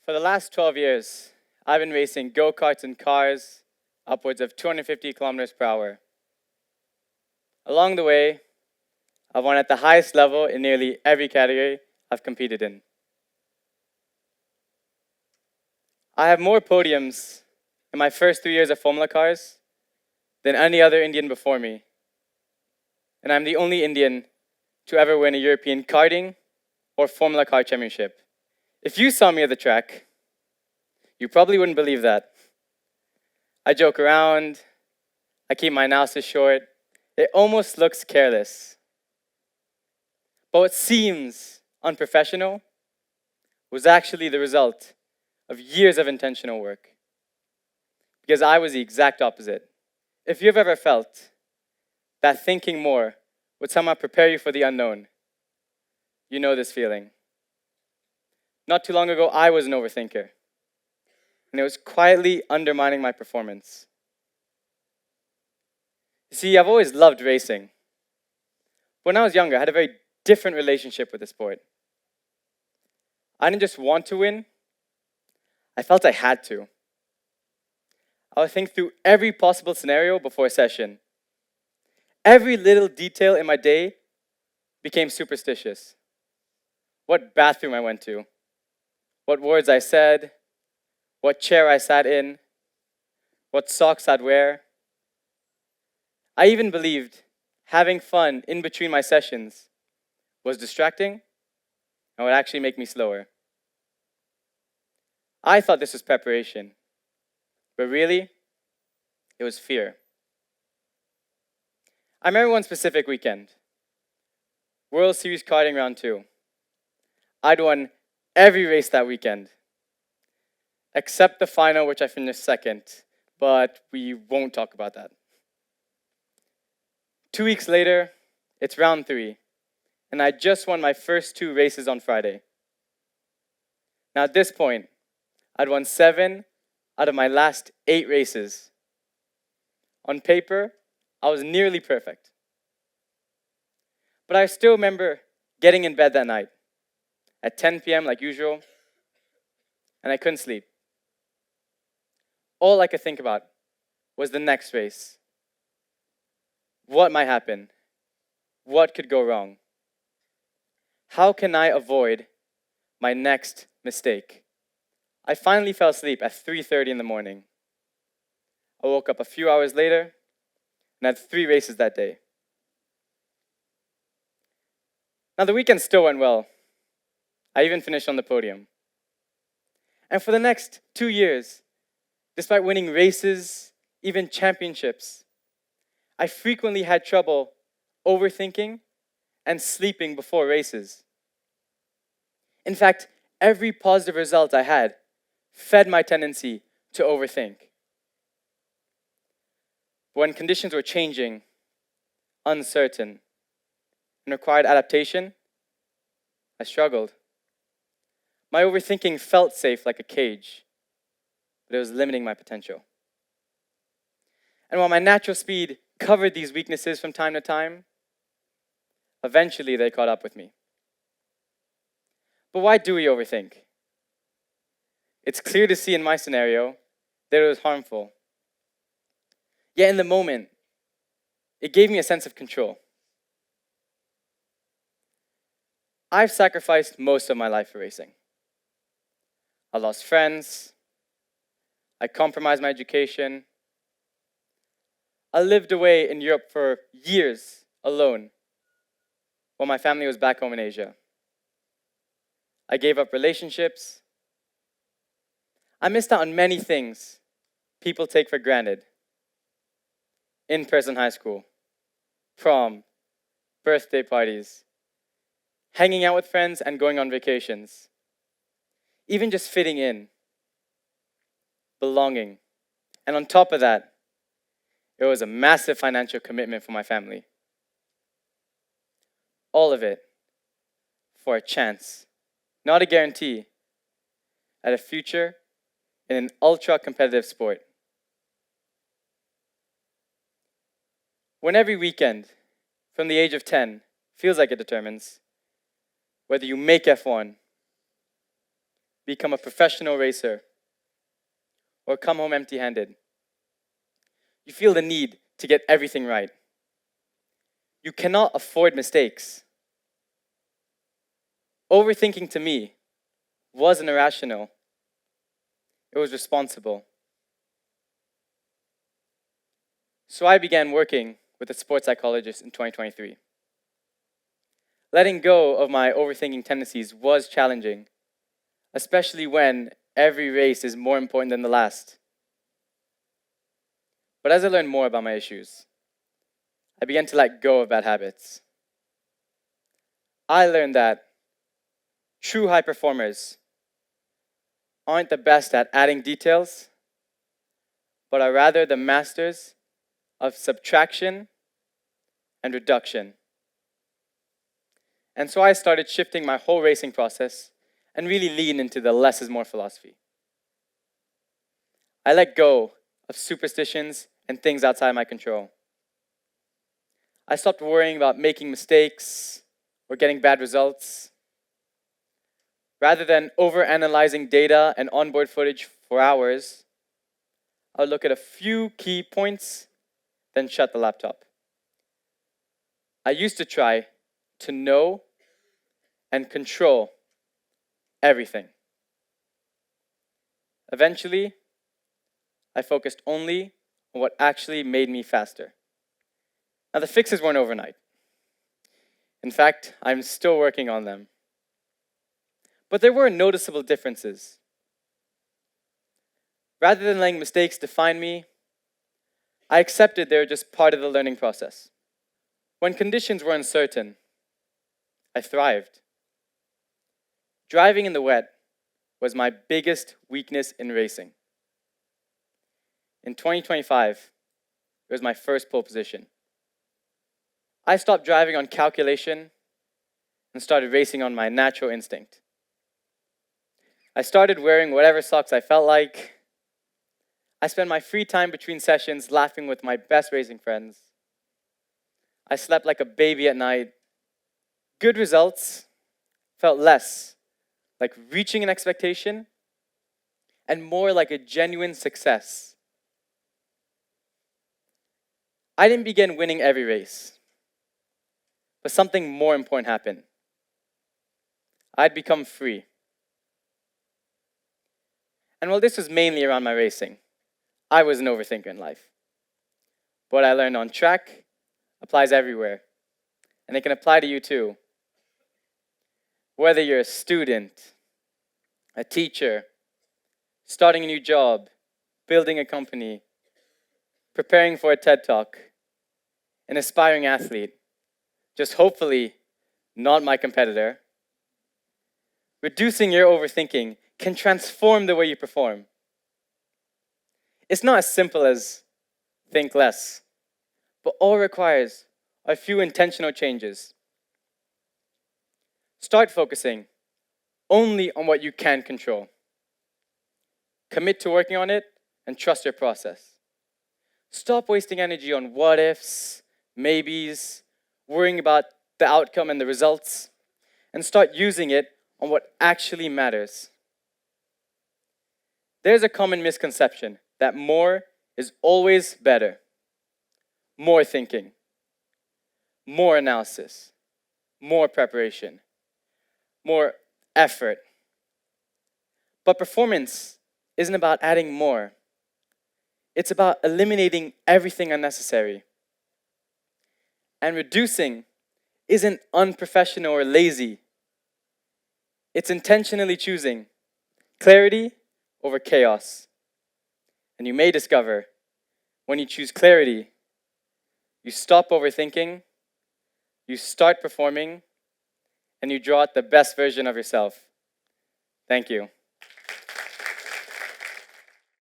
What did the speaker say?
For the last 12 years, I've been racing go-karts and cars upwards of 250 kilometers per hour. Along the way, I've won at the highest level in nearly every category I've competed in. I have more podiums in my first 3 years of Formula Cars than any other Indian before me. And I'm the only Indian to ever win a European karting or Formula Car championship. If you saw me at the track, you probably wouldn't believe that. I joke around, I keep my analysis short. It almost looks careless. But what seems unprofessional was actually the result of years of intentional work. Because I was the exact opposite. If you've ever felt that thinking more would somehow prepare you for the unknown, you know this feeling. Not too long ago, I was an overthinker. And it was quietly undermining my performance. You see, I've always loved racing. When I was younger, I had a very different relationship with the sport. I didn't just want to win, I felt I had to. I would think through every possible scenario before a session. Every little detail in my day became superstitious. What bathroom I went to, what words I said, what chair I sat in, what socks I'd wear. I even believed having fun in between my sessions was distracting and would actually make me slower. I thought this was preparation, but really, it was fear. I remember one specific weekend, World Series karting round 2. I'd won every race that weekend, except the final, which I finished second, but we won't talk about that. 2 weeks later, it's round 3, and I just won my first 2 races on Friday. Now at this point, I'd won 7 out of my last 8 races. On paper, I was nearly perfect. But I still remember getting in bed that night at 10 p.m. like usual, and I couldn't sleep. All I could think about was the next race. What might happen? What could go wrong? How can I avoid my next mistake? I finally fell asleep at 3:30 in the morning. I woke up a few hours later and had 3 races that day. Now the weekend still went well. I even finished on the podium. And for the next 2 years, despite winning races, even championships, I frequently had trouble overthinking and sleeping before races. In fact, every positive result I had fed my tendency to overthink. When conditions were changing, uncertain, and required adaptation, I struggled. My overthinking felt safe like a cage, but it was limiting my potential. And while my natural speed covered these weaknesses from time to time, eventually they caught up with me. But why do we overthink? It's clear to see in my scenario that it was harmful. Yet in the moment, it gave me a sense of control. I've sacrificed most of my life for racing. I lost friends. I compromised my education. I lived away in Europe for years alone while my family was back home in Asia. I gave up relationships. I missed out on many things people take for granted. In-person high school, prom, birthday parties, hanging out with friends and going on vacations. Even just fitting in, belonging. And on top of that, it was a massive financial commitment for my family. All of it for a chance, not a guarantee, at a future in an ultra-competitive sport. When every weekend, from the age of 10, feels like it determines whether you make F1, become a professional racer, or come home empty-handed. You feel the need to get everything right. You cannot afford mistakes. Overthinking to me wasn't irrational. It was responsible. So I began working with a sports psychologist in 2023. Letting go of my overthinking tendencies was challenging, especially when every race is more important than the last. But as I learned more about my issues, I began to let go of bad habits. I learned that true high performers aren't the best at adding details, but are rather the masters of subtraction and reduction. And so I started shifting my whole racing process and really lean into the less is more philosophy. I let go of superstitions and things outside my control. I stopped worrying about making mistakes or getting bad results. Rather than overanalyzing data and onboard footage for hours, I would look at a few key points, then shut the laptop. I used to try to know and control everything. Eventually, I focused only on what actually made me faster. Now, the fixes weren't overnight. In fact, I'm still working on them. But there were noticeable differences. Rather than letting mistakes define me, I accepted they were just part of the learning process. When conditions were uncertain, I thrived. Driving in the wet was my biggest weakness in racing. In 2025, it was my first pole position. I stopped driving on calculation and started racing on my natural instinct. I started wearing whatever socks I felt like. I spent my free time between sessions laughing with my best racing friends. I slept like a baby at night. Good results felt less like reaching an expectation and more like a genuine success. I didn't begin winning every race, but something more important happened. I'd become free. And while this was mainly around my racing, I was an overthinker in life. What I learned on track applies everywhere, and it can apply to you too. Whether you're a student, a teacher, starting a new job, building a company, preparing for a TED Talk, an aspiring athlete, just hopefully not my competitor, reducing your overthinking can transform the way you perform. It's not as simple as think less, but all it requires are a few intentional changes. Start focusing only on what you can control. Commit to working on it and trust your process. Stop wasting energy on what ifs, maybes, worrying about the outcome and the results, and start using it on what actually matters. There's a common misconception that more is always better. More thinking, more analysis, more preparation, more effort. But performance isn't about adding more. It's about eliminating everything unnecessary. And reducing isn't unprofessional or lazy. It's intentionally choosing clarity over chaos. And you may discover when you choose clarity, you stop overthinking, you start performing, and you draw out the best version of yourself. Thank you.